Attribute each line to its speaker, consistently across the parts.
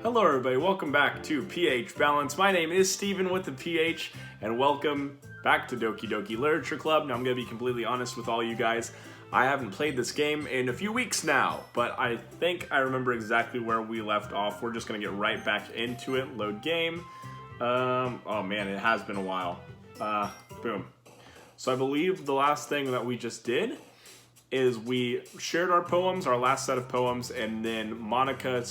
Speaker 1: Hello everybody, welcome back to PH Balance. My name is Steven with the PH, and welcome back to Doki Literature Club. Now I'm going to be completely honest with all you guys. I haven't played this game in a few weeks now, but I think I remember exactly where we left off. We're just going to get right back into it. Load game. Oh man, it has been a while. Boom. So I believe the last thing that we just did is we shared our poems, our last set of poems, and then Monica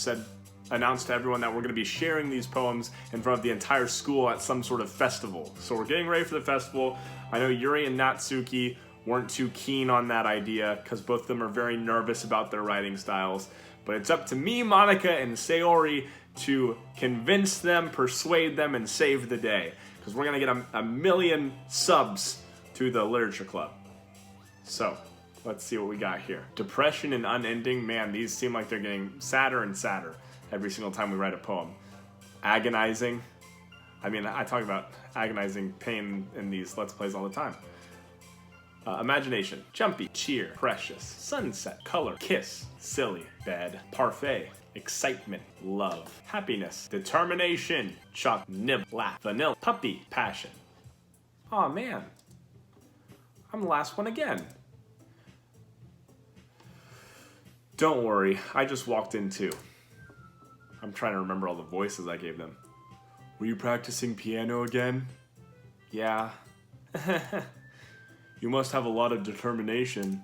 Speaker 1: announced to everyone that we're going to be sharing these poems in front of the entire school at some sort of festival. So we're getting ready for the festival. I know Yuri and Natsuki weren't too keen on that idea because both of them are very nervous about their writing styles. But it's up to me, Monica, and Sayori to convince them, persuade them, and save the day. Because we're going to get a million subs to the literature club. So let's see what we got here. Depression and unending. Man, these seem like they're getting sadder and sadder every single time we write a poem. Agonizing. I mean, I talk about agonizing pain in these Let's Plays all the time. Imagination. Jumpy. Cheer. Precious. Sunset. Color. Kiss. Silly. Bed. Parfait. Excitement. Love. Happiness. Determination. Chuck. Nib. Laugh. Vanilla. Puppy. Passion. Aw, man. I'm the last one again. Don't worry, I just walked in too. I'm trying to remember all the voices I gave them. Were you practicing piano again? Yeah. You must have a lot of determination.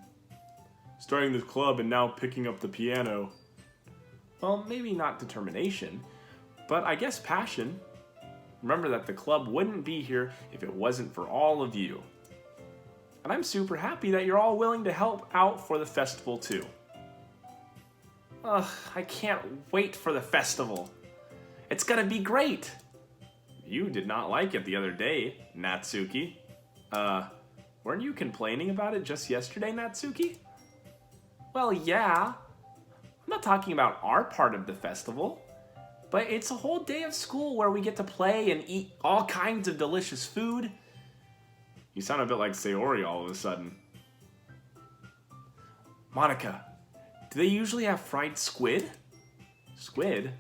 Speaker 1: Starting this club and now picking up the piano. Well, maybe not determination, but I guess passion. Remember that the club wouldn't be here if it wasn't for all of you. And I'm super happy that you're all willing to help out for the festival too. Ugh, I can't wait for the festival. It's gonna be great. You did not like it the other day, Natsuki. Weren't you complaining about it just yesterday, Natsuki? Well, yeah. I'm not talking about our part of the festival, but it's a whole day of school where we get to play and eat all kinds of delicious food. You sound a bit like Sayori all of a sudden. Monica. Do they usually have fried squid? Squid?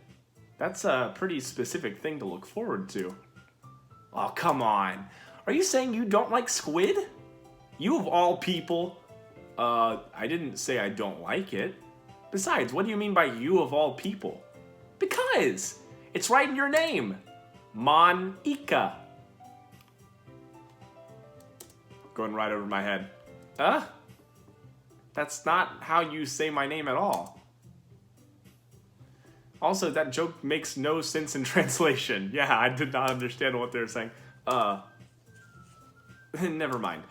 Speaker 1: That's a pretty specific thing to look forward to. Oh, come on. Are you saying you don't like squid? You of all people. I didn't say I don't like it. Besides, what do you mean by you of all people? Because it's right in your name. Monica. Going right over my head. That's not how you say my name at all. Also, that joke makes no sense in translation. Yeah, I did not understand what they were saying. Never mind.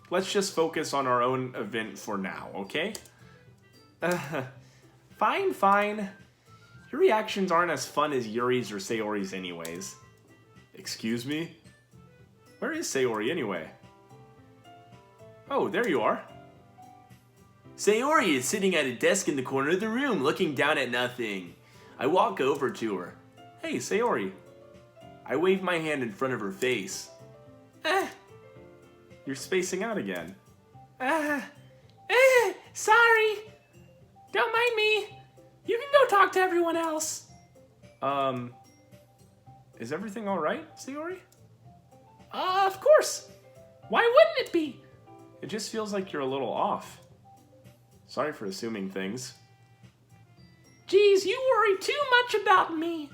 Speaker 1: Let's just focus on our own event for now, okay? Fine. Your reactions aren't as fun as Yuri's or Sayori's anyways. Excuse me? Where is Sayori anyway? Oh, there you are. Sayori is sitting at a desk in the corner of the room, looking down at nothing. I walk over to her. Hey, Sayori. I wave my hand in front of her face. You're spacing out again. Sorry. Don't mind me. You can go talk to everyone else. Is everything alright, Sayori? Of course. Why wouldn't it be? It just feels like you're a little off. Sorry for assuming things. Geez, you worry too much about me.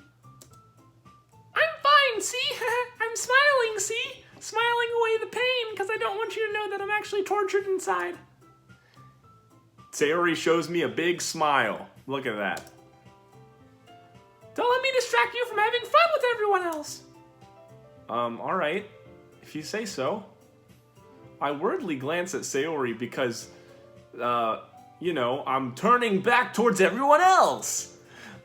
Speaker 1: I'm fine, see? I'm smiling, see? Smiling away the pain, because I don't want you to know that I'm actually tortured inside. Sayori shows me a big smile. Look at that. Don't let me distract you from having fun with everyone else. Alright. If you say so. I worriedly glance at Sayori because, you know, I'm turning back towards everyone else.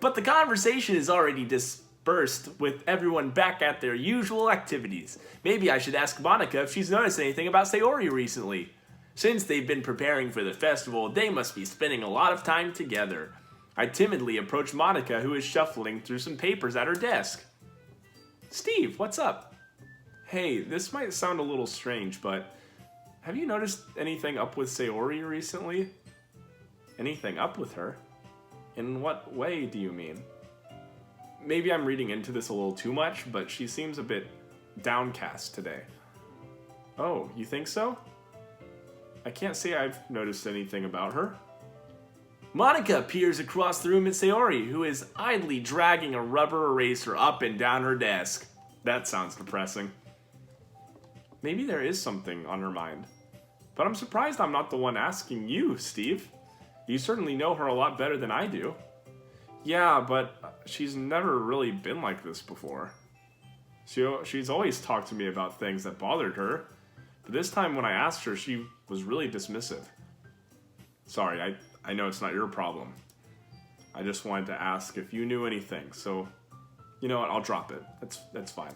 Speaker 1: But the conversation is already dispersed with everyone back at their usual activities. Maybe I should ask Monica if she's noticed anything about Sayori recently. Since they've been preparing for the festival, they must be spending a lot of time together. I timidly approach Monica, who is shuffling through some papers at her desk. Steve, what's up? Hey, this might sound a little strange, but have you noticed anything up with Sayori recently? Anything up with her? In what way do you mean? maybe I'm reading into this a little too much, but she seems a bit downcast today. Oh, you think so? I can't say I've noticed anything about her. Monica peers across the room at Sayori, who is idly dragging a rubber eraser up and down her desk. That sounds depressing. Maybe there is something on her mind. But I'm surprised I'm not the one asking you, Steve. You certainly know her a lot better than I do. Yeah, but she's never really been like this before. She's always talked to me about things that bothered her. But this time when I asked her, she was really dismissive. Sorry, I know it's not your problem. I just wanted to ask if you knew anything, so you know what, I'll drop it. That's fine.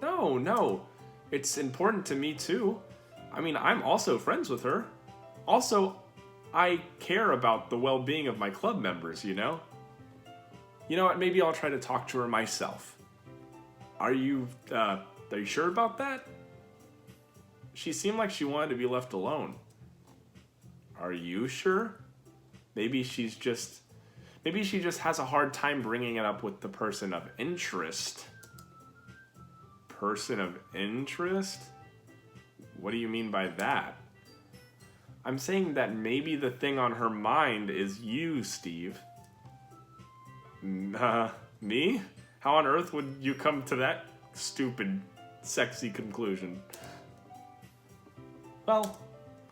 Speaker 1: No. It's important to me too. I mean, I'm also friends with her. Also, I care about the well-being of my club members, you know? You know what, maybe I'll try to talk to her myself. Are you sure about that? She seemed like she wanted to be left alone. Are you sure? Maybe she just has a hard time bringing it up with the person of interest. Person of interest? What do you mean by that? I'm saying that maybe the thing on her mind is you, Steve. Me? How on earth would you come to that stupid, sexy conclusion? Well,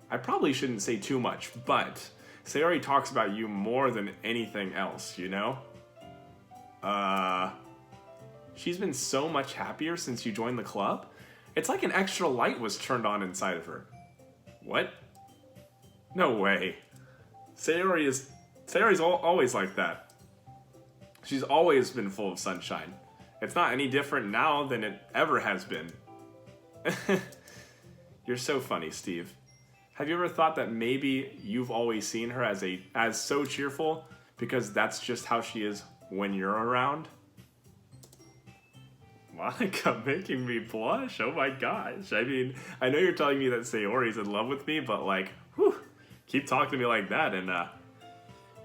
Speaker 1: I probably shouldn't say too much, but Sayori talks about you more than anything else, you know? She's been so much happier since you joined the club. It's like an extra light was turned on inside of her. What? No way. Sayori's always like that. She's always been full of sunshine. It's not any different now than it ever has been. You're so funny, Steve. Have you ever thought that maybe you've always seen her as so cheerful because that's just how she is when you're around? Monica making me blush. Oh my gosh. I mean, I know you're telling me that Sayori's in love with me, but like, whew, keep talking to me like that and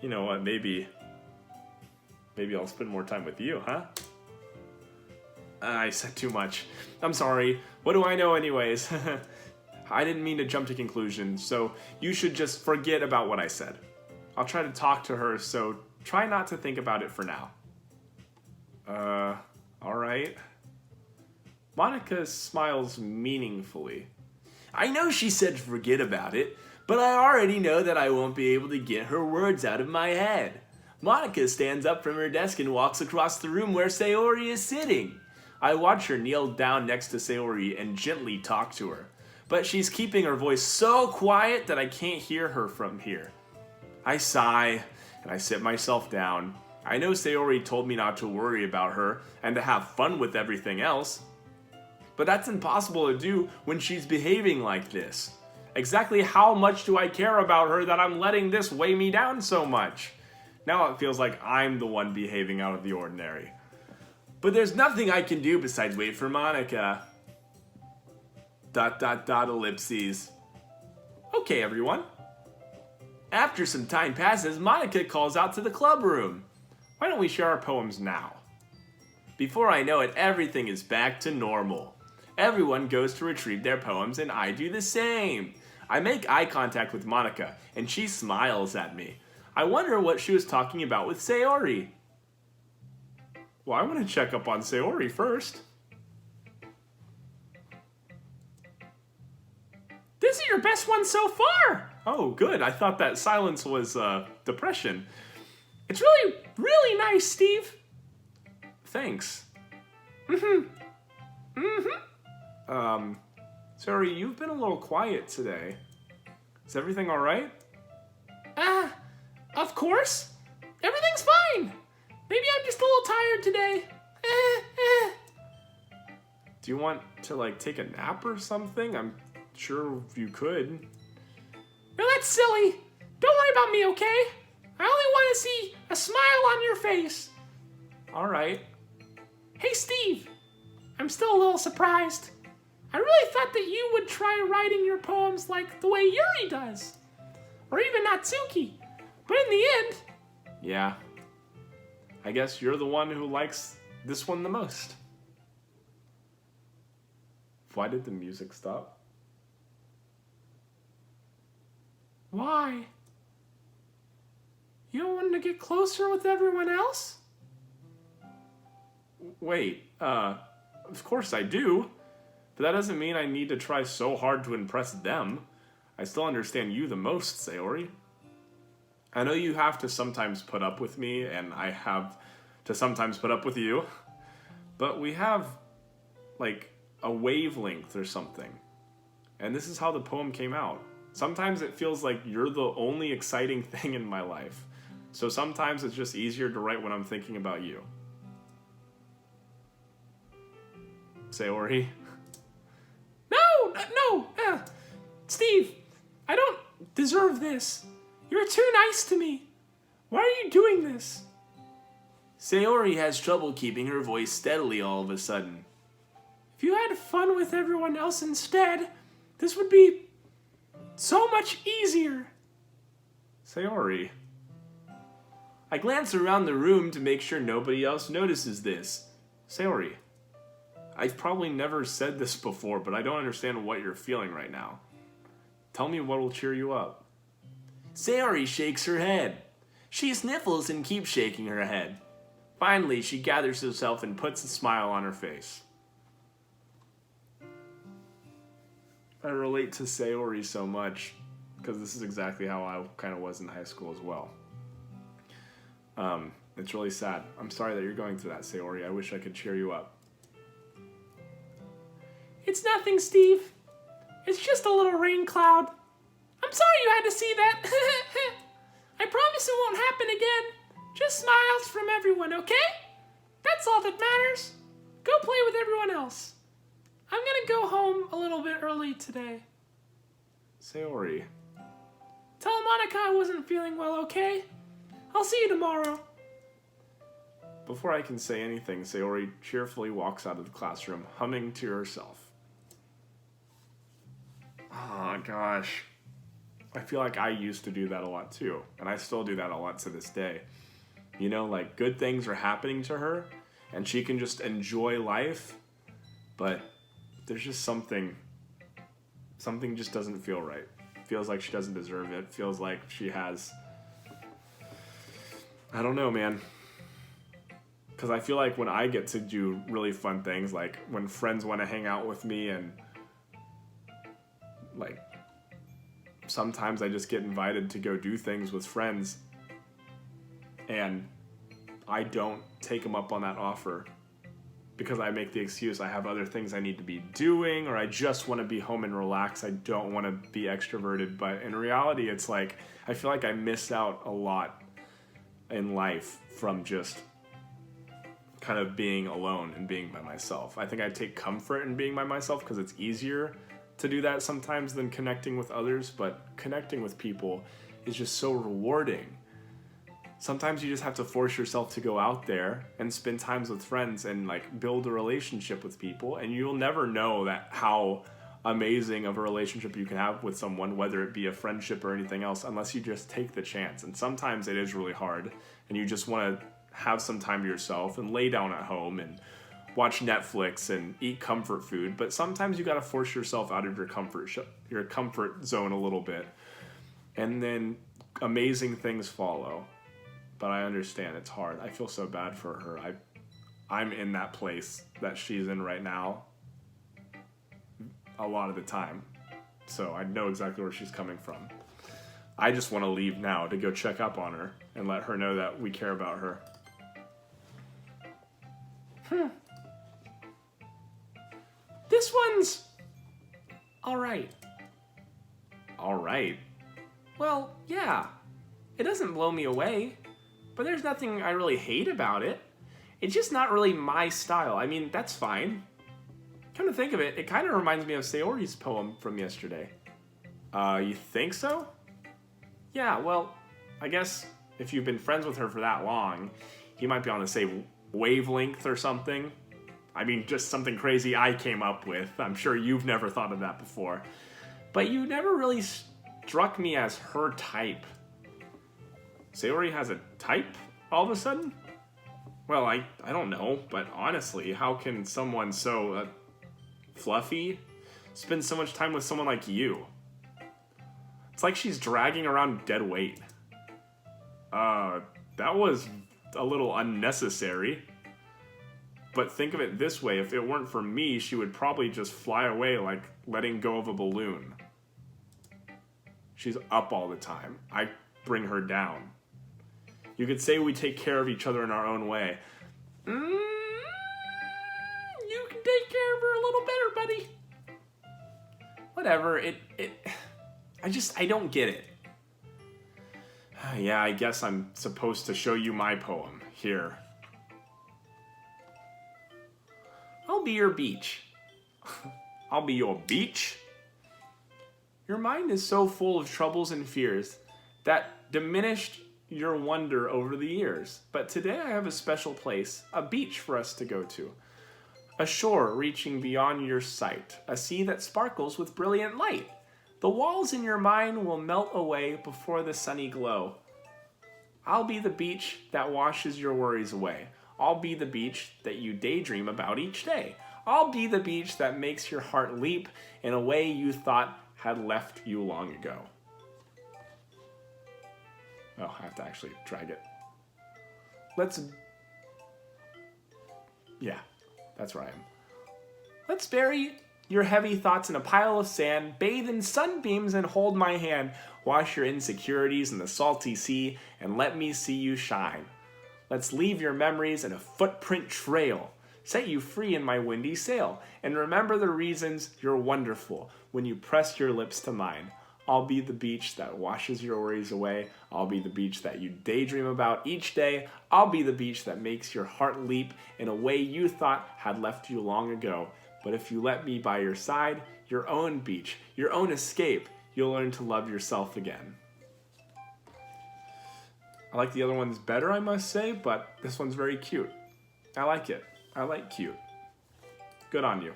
Speaker 1: you know what, maybe I'll spend more time with you, huh? I said too much. I'm sorry. What do I know anyways? I didn't mean to jump to conclusions, so you should just forget about what I said. I'll try to talk to her, so try not to think about it for now. Alright. Monica smiles meaningfully. I know she said forget about it, but I already know that I won't be able to get her words out of my head. Monica stands up from her desk and walks across the room where Sayori is sitting. I watch her kneel down next to Sayori and gently talk to her, but she's keeping her voice so quiet that I can't hear her from here. I sigh, and I sit myself down. I know Sayori told me not to worry about her and to have fun with everything else, but that's impossible to do when she's behaving like this. Exactly how much do I care about her that I'm letting this weigh me down so much? Now it feels like I'm the one behaving out of the ordinary. But there's nothing I can do besides wait for Monica. ... ellipses. Okay, everyone. After some time passes, Monica calls out to the club room. Why don't we share our poems now? Before I know it, everything is back to normal. Everyone goes to retrieve their poems and I do the same. I make eye contact with Monica and she smiles at me. I wonder what she was talking about with Sayori. Well, I want to check up on Sayori first. This is your best one so far! Oh, good. I thought that silence was depression. It's really, really nice, Steve. Thanks. Sayori, you've been a little quiet today. Is everything all right? Of course. Everything's fine. Maybe I'm just a little tired today. Do you want to, like, take a nap or something? I'm sure you could. No, that's silly. Don't worry about me, okay? I only want to see a smile on your face. All right. Hey, Steve. I'm still a little surprised. I really thought that you would try writing your poems like the way Yuri does. Or even Natsuki. But in the end... Yeah. I guess you're the one who likes this one the most. Why did the music stop? Why? You don't want to get closer with everyone else? Wait, of course I do. But that doesn't mean I need to try so hard to impress them. I still understand you the most, Sayori. I know you have to sometimes put up with me, and I have to sometimes put up with you. But we have, like, a wavelength or something. And this is how the poem came out. Sometimes it feels like you're the only exciting thing in my life. So sometimes it's just easier to write when I'm thinking about you. Sayori. No! Steve, I don't deserve this. You're too nice to me. Why are you doing this? Sayori has trouble keeping her voice steadily all of a sudden. If you had fun with everyone else instead, this would be so much easier. Sayori. I glance around the room to make sure nobody else notices this. Sayori. I've probably never said this before, but I don't understand what you're feeling right now. Tell me what will cheer you up. Sayori shakes her head. She sniffles and keeps shaking her head. Finally, she gathers herself and puts a smile on her face. I relate to Sayori so much, because this is exactly how I kind of was in high school as well. It's really sad. I'm sorry that you're going through that, Sayori. I wish I could cheer you up. It's nothing, Steve. It's just a little rain cloud. I'm sorry you had to see that. I promise it won't happen again. Just smiles from everyone, okay? That's all that matters. Go play with everyone else. I'm gonna go home a little bit early today. Sayori. Tell Monica I wasn't feeling well, okay? I'll see you tomorrow. Before I can say anything, Sayori cheerfully walks out of the classroom, humming to herself. Oh, gosh. I feel like I used to do that a lot, too. And I still do that a lot to this day. You know, like, good things are happening to her, and she can just enjoy life, but there's just something just doesn't feel right. Feels like she doesn't deserve it. Feels like she has... I don't know, man. Because I feel like when I get to do really fun things, like when friends want to hang out with me and like sometimes I just get invited to go do things with friends and I don't take them up on that offer because I make the excuse I have other things I need to be doing or I just want to be home and relax. I don't want to be extroverted. But in reality, it's like I feel like I miss out a lot in life from just kind of being alone and being by myself. I think I take comfort in being by myself because it's easier to do that sometimes than connecting with others, but connecting with people is just so rewarding. Sometimes you just have to force yourself to go out there and spend times with friends and like build a relationship with people, and you'll never know that how amazing of a relationship you can have with someone, whether it be a friendship or anything else, unless you just take the chance. And sometimes it is really hard and you just want to have some time to yourself and lay down at home and watch Netflix and eat comfort food. But sometimes you got to force yourself out of your comfort zone a little bit, and then amazing things follow. But I understand it's hard. I feel so bad for her. I'm in that place that she's in right now a lot of the time. So I know exactly where she's coming from. I just want to leave now to go check up on her and let her know that we care about her. This one's alright. Alright? Well, yeah. It doesn't blow me away, but there's nothing I really hate about it. It's just not really my style. I mean, that's fine. Come to think of it, it kind of reminds me of Sayori's poem from yesterday. You think so? Yeah, well, I guess if you've been friends with her for that long, you might be on the same wavelength or something. I mean, just something crazy I came up with. I'm sure you've never thought of that before. But you never really struck me as her type. Sayori has a type all of a sudden? Well, I don't know, but honestly, how can someone so fluffy spend so much time with someone like you? It's like she's dragging around dead weight. That was a little unnecessary. But think of it this way, if it weren't for me, she would probably just fly away like letting go of a balloon. She's up all the time. I bring her down. You could say we take care of each other in our own way. You can take care of her a little better, buddy. Whatever, I don't get it. Yeah, I guess I'm supposed to show you my poem. Here. I'll be your beach. I'll be your beach? Your mind is so full of troubles and fears that diminished your wonder over the years. But today I have a special place, a beach for us to go to. A shore reaching beyond your sight, a sea that sparkles with brilliant light. The walls in your mind will melt away before the sunny glow. I'll be the beach that washes your worries away. I'll be the beach that you daydream about each day. I'll be the beach that makes your heart leap in a way you thought had left you long ago. Oh, I have to actually drag it. Yeah, that's where I am. Let's bury your heavy thoughts in a pile of sand, bathe in sunbeams and hold my hand. Wash your insecurities in the salty sea and let me see you shine. Let's leave your memories in a footprint trail. Set you free in my windy sail. And remember the reasons you're wonderful when you press your lips to mine. I'll be the beach that washes your worries away. I'll be the beach that you daydream about each day. I'll be the beach that makes your heart leap in a way you thought had left you long ago. But if you let me by your side, your own beach, your own escape, you'll learn to love yourself again. I like the other ones better, I must say, but this one's very cute. I like it. I like cute. Good on you.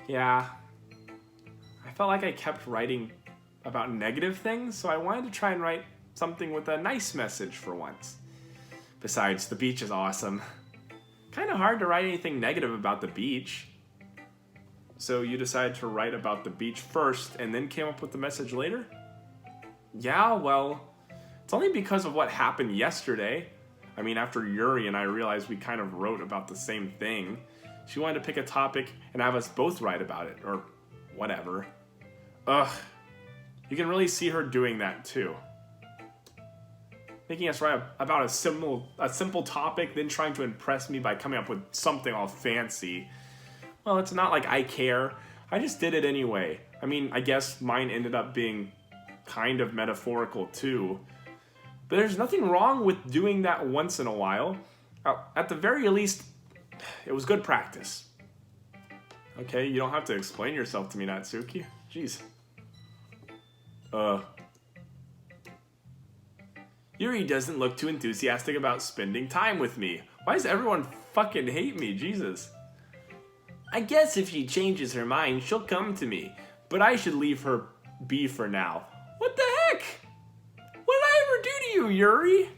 Speaker 1: Yeah. I felt like I kept writing about negative things, so I wanted to try and write something with a nice message for once. Besides, the beach is awesome. Kind of hard to write anything negative about the beach. So you decided to write about the beach first and then came up with the message later? Yeah, well, it's only because of what happened yesterday. I mean, after Yuri and I realized we kind of wrote about the same thing, she wanted to pick a topic and have us both write about it, or whatever. Ugh, you can really see her doing that too. Making us write about a simple topic, then trying to impress me by coming up with something all fancy. Well, it's not like I care. I just did it anyway. I mean, I guess mine ended up being kind of metaphorical too. But there's nothing wrong with doing that once in a while. At the very least, it was good practice. Okay, you don't have to explain yourself to me, Natsuki. Jeez. Yuri doesn't look too enthusiastic about spending time with me. Why does everyone fucking hate me? Jesus. I guess if she changes her mind, she'll come to me. But I should leave her be for now. What the heck? What did I ever do to you, Yuri?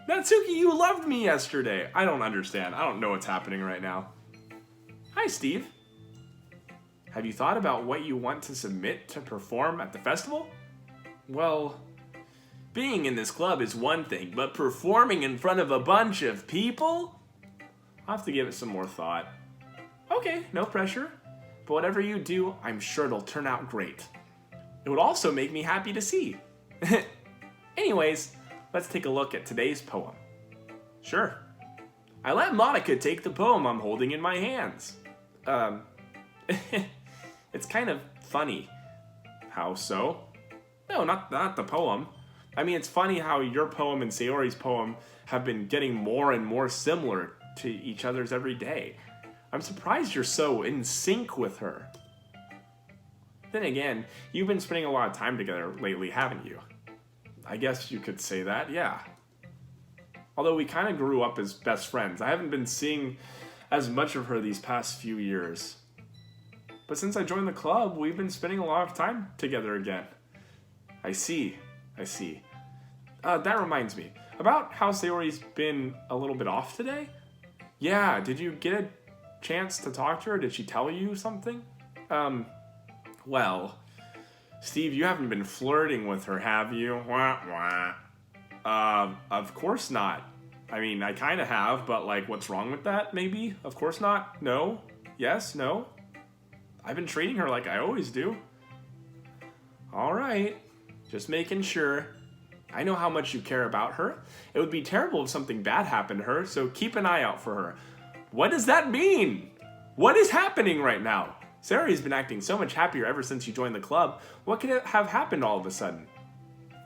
Speaker 1: Natsuki, you loved me yesterday. I don't understand. I don't know what's happening right now. Hi, Steve. Have you thought about what you want to submit to perform at the festival? Well, being in this club is one thing, but performing in front of a bunch of people? I'll have to give it some more thought. Okay, no pressure. But whatever you do, I'm sure it'll turn out great. It would also make me happy to see. Anyways, let's take a look at today's poem. Sure. I let Monica take the poem I'm holding in my hands. It's kind of funny. How so? No, not the poem. I mean, it's funny how your poem and Sayori's poem have been getting more and more similar to each other's every day. I'm surprised you're so in sync with her. Then again, you've been spending a lot of time together lately, haven't you? I guess you could say that, yeah. Although we kind of grew up as best friends. I haven't been seeing as much of her these past few years. But since I joined the club, we've been spending a lot of time together again. I see. That reminds me. about how Sayori's been a little bit off today? Yeah, did you get a chance to talk to her? Did she tell you something? Well, Steve, you haven't been flirting with her, have you? Wah, wah. Of course not. I mean, I kind of have, but like, what's wrong with that, maybe? Of course not. No. Yes, no. I've been treating her like I always do. All right. Just making sure. I know how much you care about her. It would be terrible if something bad happened to her, so keep an eye out for her. What does that mean? What is happening right now? Sayori's been acting so much happier ever since you joined the club. What could have happened all of a sudden?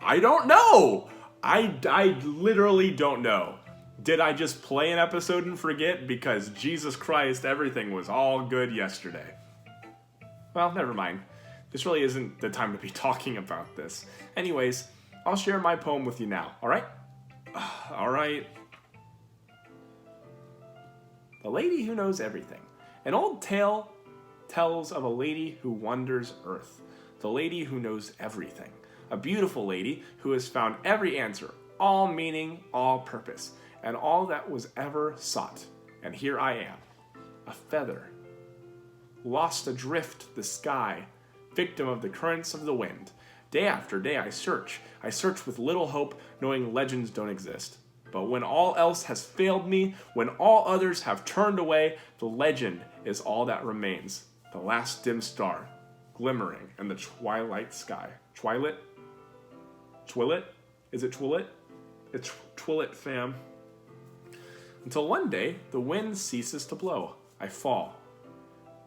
Speaker 1: I don't know. I literally don't know. Did I just play an episode and forget? Because Jesus Christ, everything was all good yesterday. Well, never mind. This really isn't the time to be talking about this. Anyways, I'll share my poem with you now, alright? Alright. The Lady Who Knows Everything. An old tale tells of a lady who wanders earth. The lady who knows everything. A beautiful lady who has found every answer, all meaning, all purpose, and all that was ever sought. And here I am, a feather, lost adrift the sky, victim of the currents of the wind. Day after day I search with little hope, knowing legends don't exist. But when all else has failed me, when all others have turned away, the legend is all that remains. The last dim star, glimmering in the twilight sky. Twilit? Twillet? Is it Twillet? It's Twillet, fam. Until one day, the wind ceases to blow. I fall.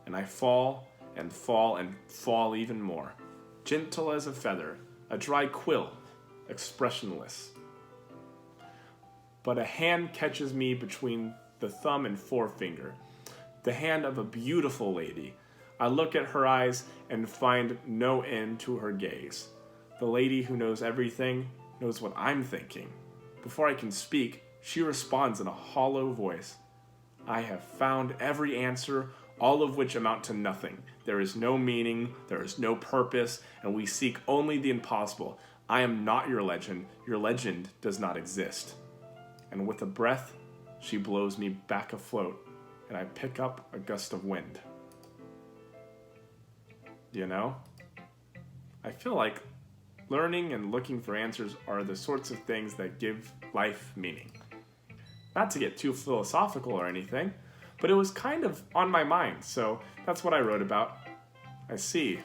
Speaker 1: And I fall and fall and fall even more. Gentle as a feather, a dry quill, expressionless. But a hand catches me between the thumb and forefinger, the hand of a beautiful lady. I look at her eyes and find no end to her gaze. The lady who knows everything knows what I'm thinking. Before I can speak, she responds in a hollow voice. I have found every answer, all of which amount to nothing. There is no meaning, there is no purpose, and we seek only the impossible. I am not your legend does not exist. And with a breath, she blows me back afloat, and I pick up a gust of wind. You know? I feel like learning and looking for answers are the sorts of things that give life meaning. Not to get too philosophical or anything, but it was kind of on my mind, so that's what I wrote about. I see.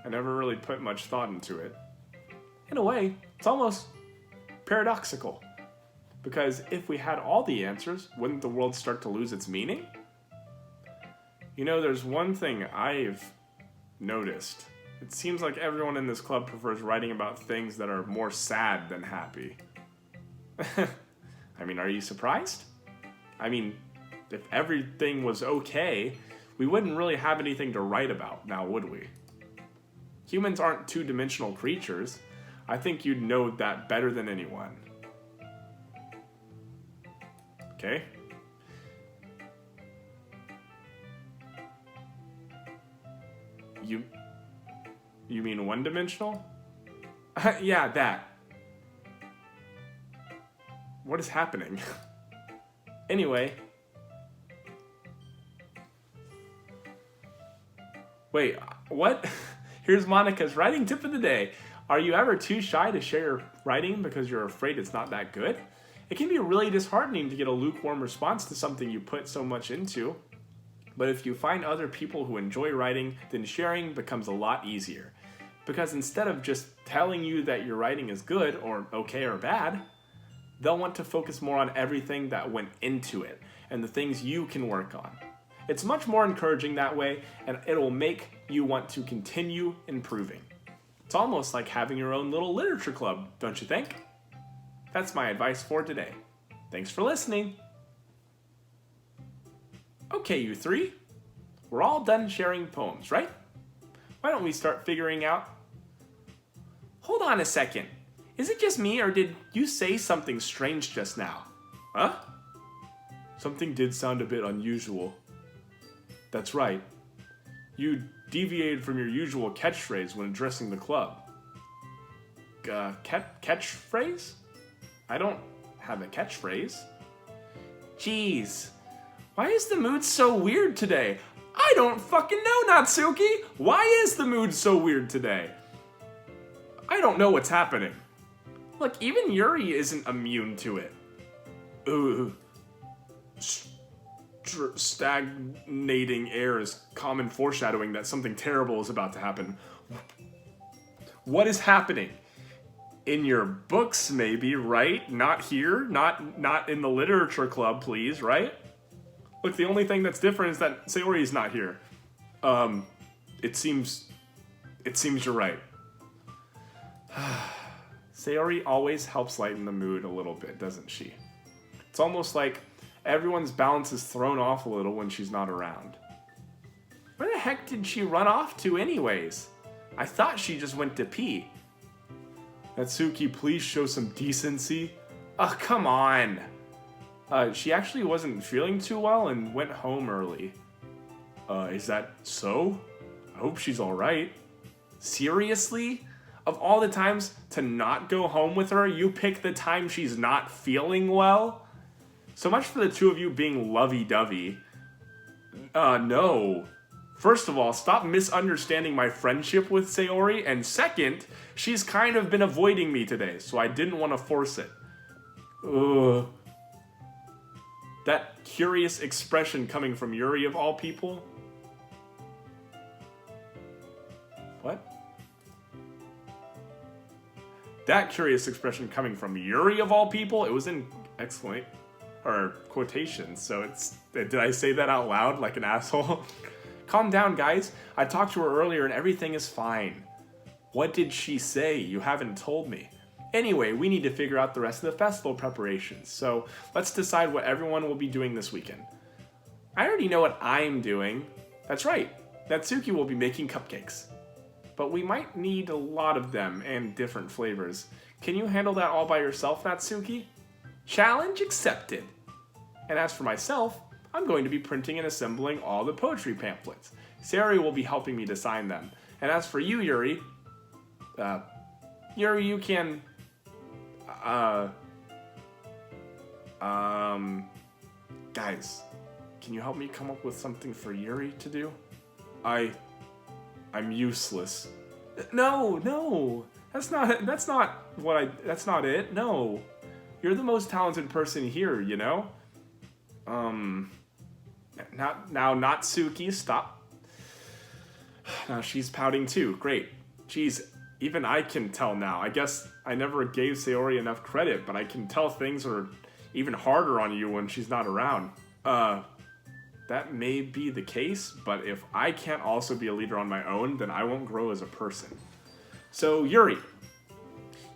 Speaker 1: I never really put much thought into it. In a way, it's almost paradoxical. Because if we had all the answers, wouldn't the world start to lose its meaning? You know, there's one thing I've noticed. It seems like everyone in this club prefers writing about things that are more sad than happy. I mean, are you surprised? I mean, if everything was okay, we wouldn't really have anything to write about now, would we? Humans aren't two-dimensional creatures. I think you'd know that better than anyone. Okay? You mean one-dimensional? Yeah, that. What is happening? Anyway. Wait, what? Here's Monica's writing tip of the day. Are you ever too shy to share your writing because you're afraid it's not that good? It can be really disheartening to get a lukewarm response to something you put so much into. But if you find other people who enjoy writing, then sharing becomes a lot easier. Because instead of just telling you that your writing is good or okay or bad, they'll want to focus more on everything that went into it and the things you can work on. It's much more encouraging that way, and it'll make you want to continue improving. It's almost like having your own little literature club, don't you think? That's my advice for today. Thanks for listening. Okay, you three. We're all done sharing poems, right? Why don't we start figuring out... Hold on a second. Is it just me, or did you say something strange just now? Huh? Something did sound a bit unusual. That's right. You deviated from your usual catchphrase when addressing the club. Catchphrase? I don't have a catchphrase. Jeez, why is the mood so weird today? I don't fucking know, Natsuki! Why is the mood so weird today? I don't know what's happening. Look, even Yuri isn't immune to it. Ooh. Stagnating air is common foreshadowing that something terrible is about to happen. What is happening? In your books, maybe, right? Not here? Not in the literature club, please, right? Look, the only thing that's different is that Sayori is not here. It seems you're right. Sayori always helps lighten the mood a little bit, doesn't she? It's almost like everyone's balance is thrown off a little when she's not around. Where the heck did she run off to anyways? I thought she just went to pee. Natsuki, please show some decency. Oh, come on. She actually wasn't feeling too well and went home early. Is that so? I hope she's alright. Seriously? Of all the times to not go home with her, you pick the time she's not feeling well? So much for the two of you being lovey-dovey. No. First of all, stop misunderstanding my friendship with Sayori, and second, she's kind of been avoiding me today, so I didn't want to force it. Ugh. That curious expression coming from Yuri of all people? What? That curious expression coming from Yuri of all people? It was in excellent, or quotations, so it's, did I say that out loud like an asshole? Calm down, guys. I talked to her earlier and everything is fine. What did she say? You haven't told me. Anyway, we need to figure out the rest of the festival preparations, so let's decide what everyone will be doing this weekend. I already know what I'm doing. That's right, Natsuki will be making cupcakes. But we might need a lot of them and different flavors. Can you handle that all by yourself, Natsuki? Challenge accepted. And as for myself, I'm going to be printing and assembling all the poetry pamphlets. Sayori will be helping me to sign them. And as for you, Yuri, you can, guys, can you help me come up with something for Yuri to do? I'm useless. No, that's not it, no. You're the most talented person here, you know? Now Natsuki, stop. Now she's pouting too, great. Geez, even I can tell now. I guess I never gave Sayori enough credit, but I can tell things are even harder on you when she's not around. That may be the case, but if I can't also be a leader on my own, then I won't grow as a person. So, Yuri,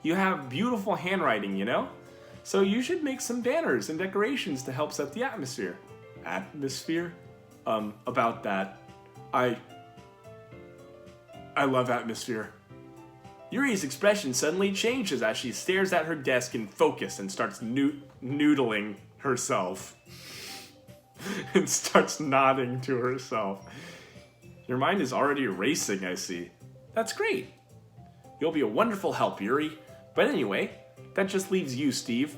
Speaker 1: you have beautiful handwriting, you know? So you should make some banners and decorations to help set the atmosphere. Atmosphere? About that. I love atmosphere. Yuri's expression suddenly changes as she stares at her desk in focus and starts noodling herself. And starts nodding to herself. Your mind is already racing, I see. That's great. You'll be a wonderful help, Yuri. But anyway, that just leaves you, Steve.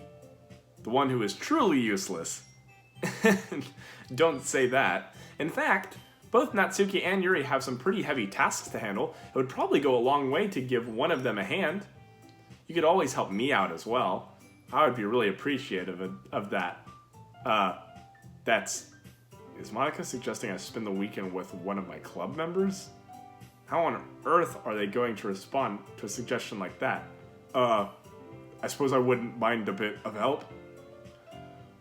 Speaker 1: The one who is truly useless. Don't say that. In fact, both Natsuki and Yuri have some pretty heavy tasks to handle. It would probably go a long way to give one of them a hand. You could always help me out as well. I would be really appreciative of that. Is Monica suggesting I spend the weekend with one of my club members? How on earth are they going to respond to a suggestion like that? I suppose I wouldn't mind a bit of help.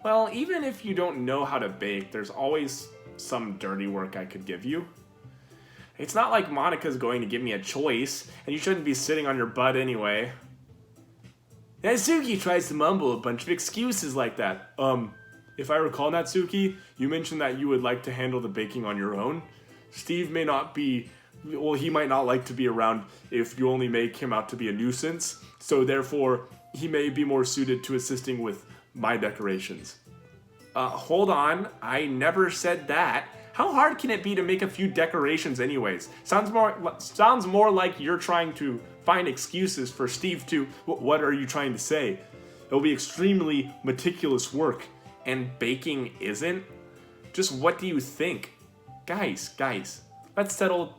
Speaker 1: Well, even if you don't know how to bake, there's always some dirty work I could give you. It's not like Monica's going to give me a choice, and you shouldn't be sitting on your butt anyway. Natsuki tries to mumble a bunch of excuses like that. If I recall, Natsuki, you mentioned that you would like to handle the baking on your own. Steve may not be, well, he might not like to be around if you only make him out to be a nuisance, so therefore, he may be more suited to assisting with my decorations. Hold on, I never said that. How hard can it be to make a few decorations anyways? Sounds more like you're trying to find excuses for Steve to, what are you trying to say? It'll be extremely meticulous work, and baking isn't? Just what do you think? Guys, let's settle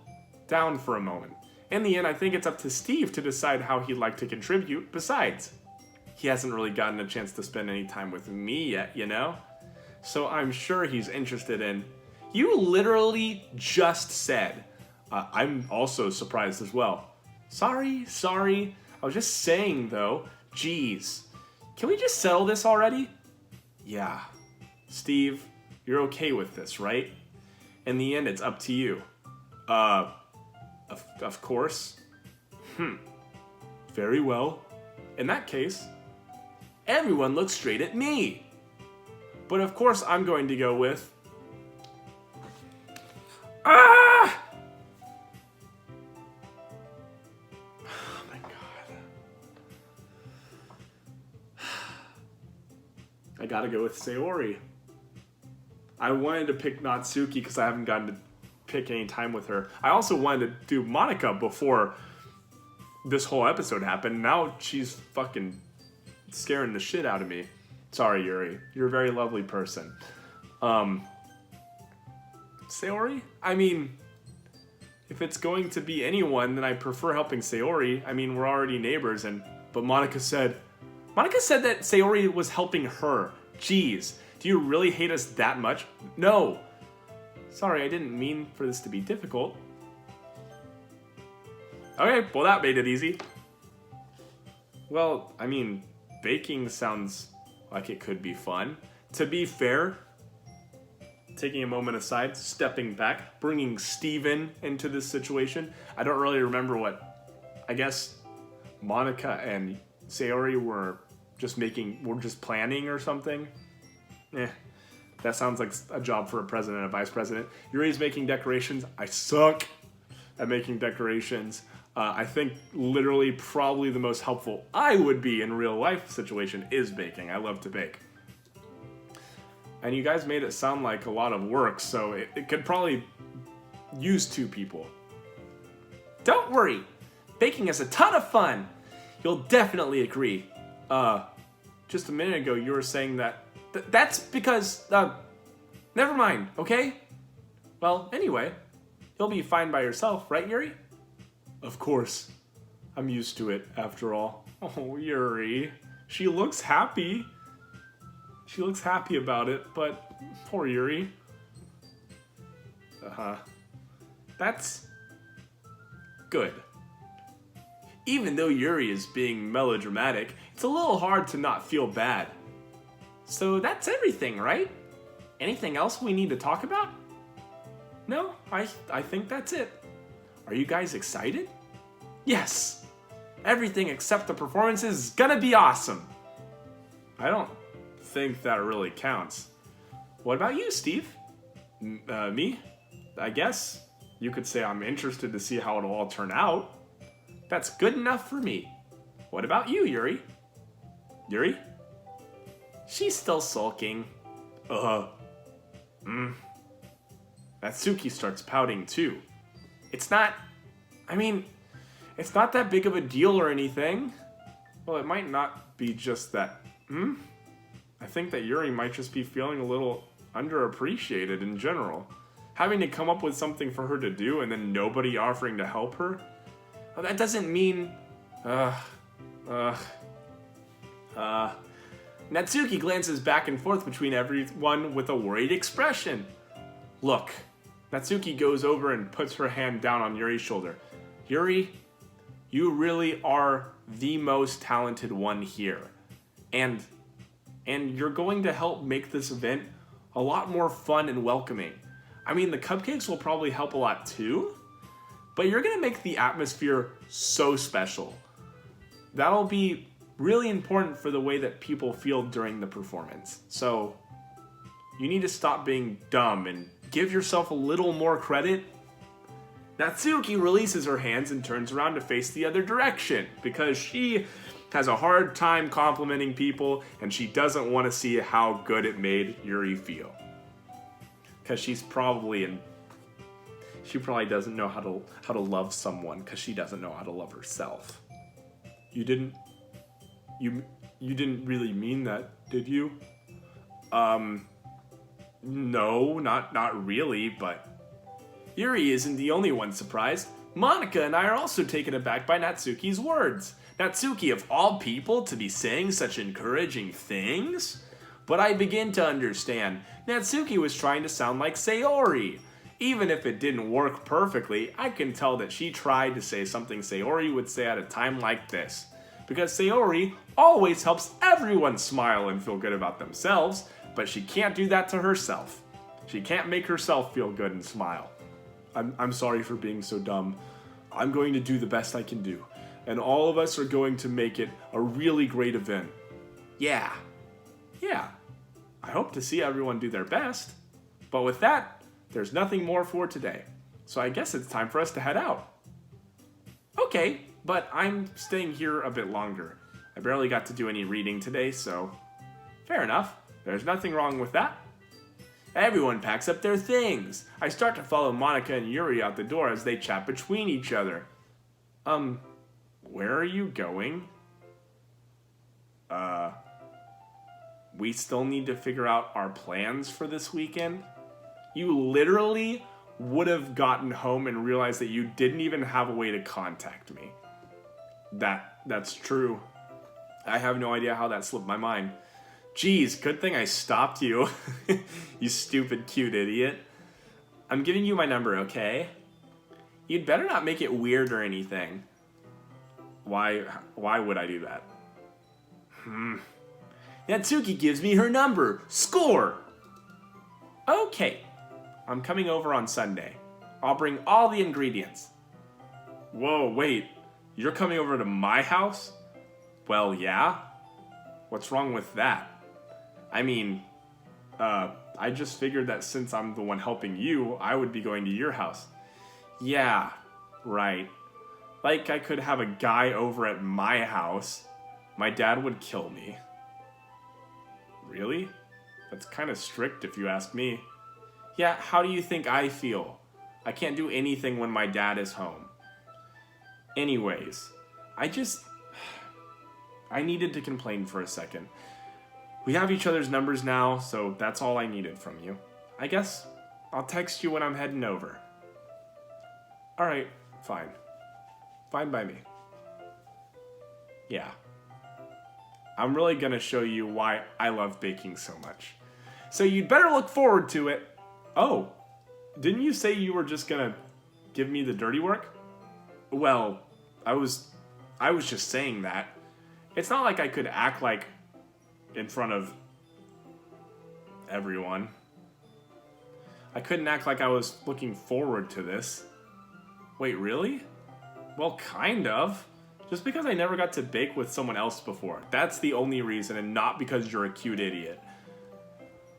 Speaker 1: down for a moment. In the end, I think it's up to Steve to decide how he'd like to contribute. Besides, he hasn't really gotten a chance to spend any time with me yet, you know? So I'm sure he's interested in... You literally just said, I'm also surprised as well. Sorry. I was just saying, though, geez. Can we just settle this already? Yeah. Steve, you're okay with this, right? In the end, it's up to you. Of course. Very well. In that case, everyone looks straight at me. But of course, I'm going to go with... Oh my god. I gotta go with Sayori. I wanted to pick Natsuki because I haven't gotten to pick any time with her. I also wanted to do Monica before this whole episode happened. Now she's fucking scaring the shit out of me. Sorry, Yuri. You're a very lovely person. Sayori? I mean, if it's going to be anyone, then I prefer helping Sayori. I mean, we're already neighbors, but Monica said that Sayori was helping her. Jeez, do you really hate us that much? No. Sorry, I didn't mean for this to be difficult. Okay, well that made it easy. Well, I mean, baking sounds like it could be fun. To be fair, taking a moment aside, stepping back, bringing Steven into this situation, I don't really remember what, I guess Monica and Sayori were just planning or something. That sounds like a job for a president and a vice president. Yuri's making decorations. I suck at making decorations. I think literally probably the most helpful I would be in real life situation is baking. I love to bake. And you guys made it sound like a lot of work, so it could probably use 2 people. Don't worry. Baking is a ton of fun. You'll definitely agree. Just a minute ago you were saying that that's because, never mind, okay? Well, anyway, you'll be fine by yourself, right, Yuri? Of course. I'm used to it, after all. Oh, Yuri. She looks happy. She looks happy about it, but poor Yuri. That's good. Even though Yuri is being melodramatic, it's a little hard to not feel bad. So that's everything, right? Anything else we need to talk about? No, I think that's it. Are you guys excited? Yes! Everything except the performances is gonna be awesome! I don't think that really counts. What about you, Steve? Me? I guess you could say I'm interested to see how it'll all turn out. That's good enough for me. What about you, Yuri? Yuri? She's still sulking. Natsuki starts pouting too. It's not that big of a deal or anything. Well, it might not be just that. I think that Yuri might just be feeling a little underappreciated in general. Having to come up with something for her to do and then nobody offering to help her? Well, that doesn't mean... Natsuki glances back and forth between everyone with a worried expression. Look, Natsuki goes over and puts her hand down on Yuri's shoulder. Yuri, you really are the most talented one here. And you're going to help make this event a lot more fun and welcoming. I mean, the cupcakes will probably help a lot too, but you're going to make the atmosphere so special. That'll be really important for the way that people feel during the performance. So you need to stop being dumb and give yourself a little more credit. Natsuki releases her hands and turns around to face the other direction because she has a hard time complimenting people and she doesn't want to see how good it made Yuri feel. Because she probably doesn't know how to love someone because she doesn't know how to love herself. You didn't really mean that, did you? No, not really, but... Yuri isn't the only one surprised. Monica and I are also taken aback by Natsuki's words. Natsuki, of all people, to be saying such encouraging things? But I begin to understand. Natsuki was trying to sound like Sayori. Even if it didn't work perfectly, I can tell that she tried to say something Sayori would say at a time like this. Because Sayori always helps everyone smile and feel good about themselves, but she can't do that to herself. She can't make herself feel good and smile. I'm sorry for being so dumb. I'm going to do the best I can do. And all of us are going to make it a really great event. Yeah. I hope to see everyone do their best. But with that, there's nothing more for today. So I guess it's time for us to head out. Okay, but I'm staying here a bit longer. I barely got to do any reading today, so fair enough. There's nothing wrong with that. Everyone packs up their things. I start to follow Monica and Yuri out the door as they chat between each other. Where are you going? We still need to figure out our plans for this weekend? You literally would have gotten home and realized that you didn't even have a way to contact me. That's true. I have no idea how that slipped my mind. Geez, good thing I stopped you. You stupid cute idiot. I'm giving you my number, okay? You'd better not make it weird or anything. Why would I do that? Natsuki gives me her number. Score! Okay. I'm coming over on Sunday. I'll bring all the ingredients. Whoa, wait. You're coming over to my house? Well, yeah. What's wrong with that? I mean, I just figured that since I'm the one helping you, I would be going to your house. Yeah, right. Like I could have a guy over at my house. My dad would kill me. Really? That's kind of strict if you ask me. Yeah, how do you think I feel? I can't do anything when my dad is home. Anyways, I needed to complain for a second. We have each other's numbers now, so that's all I needed from you. I guess I'll text you when I'm heading over. Alright, fine. Fine by me. Yeah. I'm really gonna show you why I love baking so much. So you'd better look forward to it. Oh, didn't you say you were just gonna give me the dirty work? Well, I was just saying that. It's not like I could act like in front of everyone. I couldn't act like I was looking forward to this. Wait, really? Well, kind of. Just because I never got to bake with someone else before. That's the only reason, and not because you're a cute idiot.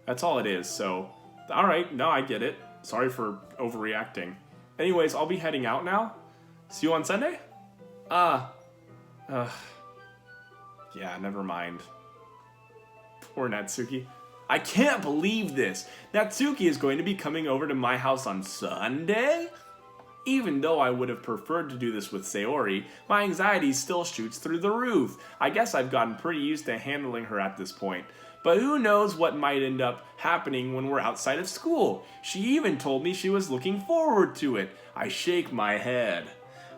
Speaker 1: That's all it is, so... Alright, no, I get it. Sorry for overreacting. Anyways, I'll be heading out now. See you on Sunday? Yeah, never mind. Poor Natsuki. I can't believe this! Natsuki is going to be coming over to my house on Sunday? Even though I would have preferred to do this with Sayori, my anxiety still shoots through the roof. I guess I've gotten pretty used to handling her at this point. But who knows what might end up happening when we're outside of school. She even told me she was looking forward to it. I shake my head.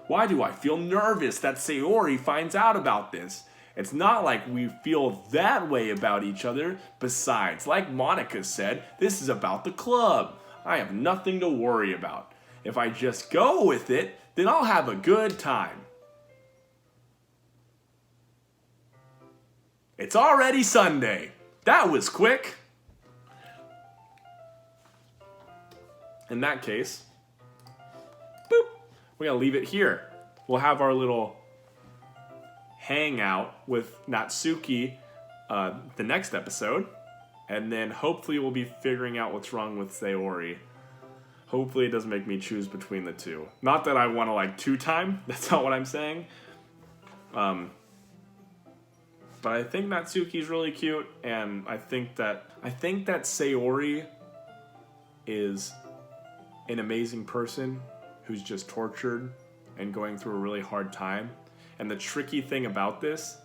Speaker 1: Why do I feel nervous that Sayori finds out about this? It's not like we feel that way about each other. Besides, like Monica said, this is about the club. I have nothing to worry about. If I just go with it, then I'll have a good time. It's already Sunday. That was quick. In that case, boop, we're gonna leave it here. We'll have our little hangout with Natsuki the next episode, and then hopefully we'll be figuring out what's wrong with Sayori. Hopefully it doesn't make me choose between the two. Not that I want to like two-time, that's not what I'm saying. But I think Natsuki's really cute, and I think that Sayori is an amazing person who's just tortured and going through a really hard time. And the tricky thing about this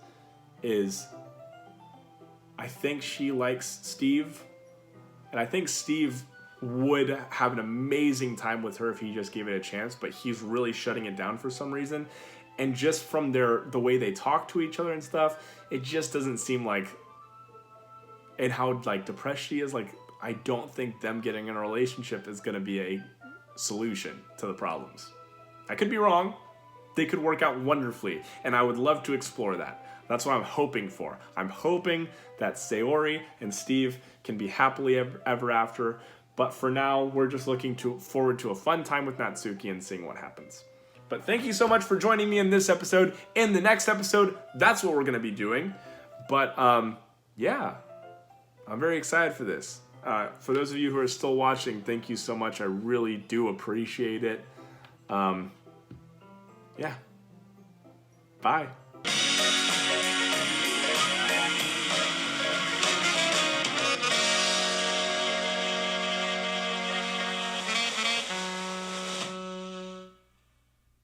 Speaker 1: is I think she likes Steve. And I think Steve would have an amazing time with her if he just gave it a chance, but he's really shutting it down for some reason. And just from the way they talk to each other and stuff, it just doesn't seem like, and how like depressed she is, like I don't think them getting in a relationship is going to be a solution to the problems. I could be wrong. They could work out wonderfully, and I would love to explore that. That's what I'm hoping for. I'm hoping that Sayori and Steve can be happily ever after, but for now, we're just looking forward to a fun time with Natsuki and seeing what happens. But thank you so much for joining me in this episode. In the next episode, that's what we're going to be doing. But yeah, I'm very excited for this. For those of you who are still watching, thank you so much. I really do appreciate it. Yeah. Bye.